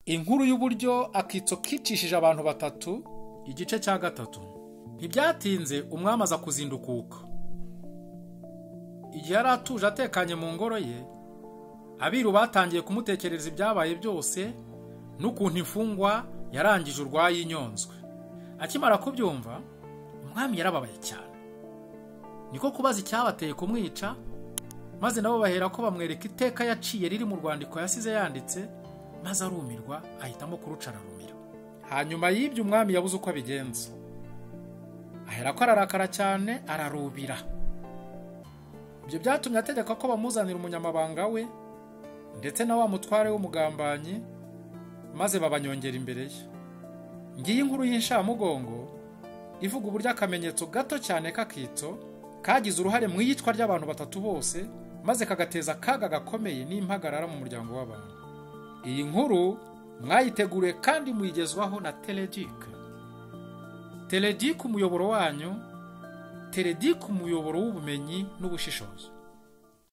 Inkuru y'uburyo akitso kicishije abantu batatu, igice cya 3. Ntibyatinze umwami aza kuzindukuka. Igihe yari atuje atekanye mu ngoro ye, abiru batangiye kumutekereza ibyabaye byose n'ukuntu imfungwa yarangije urwayinyonzwe. Akimara kubyumva, umwami yarababaye cyane. Niko kubaza icyabateye kumwica, maze nabo bahera ko bamwereka iteka yaciye riri mu rwandiko yasize yanditse, maze arumirwa ahitamo kurucararumira. Hanyuma y'ibyo umwami yabuze uko abigenza. Ahera ko ararakara cyane, ararubira. Ibyo byatumye ategeka ko bamuzanira umunyamabanga we ndetse na wa mutware w'umugambanyi, maze babanyongera imbere ye. Ngiye inkuru y'inshamugongo ivuga uburyo akamenyetso gato cyane k'akitso kagize uruhare mu iyicwa ry'abantu batatu bose, maze kagateza akaga gakomeye n'impagarara mu muryango w'abantu. Iyi nkuru mwayiteguriye kandi muyigezwaho na Teleduc. Teleduc umuyoboro wanyu, Teleduc umuyoboro w'ubumenyi n'ubushishozi.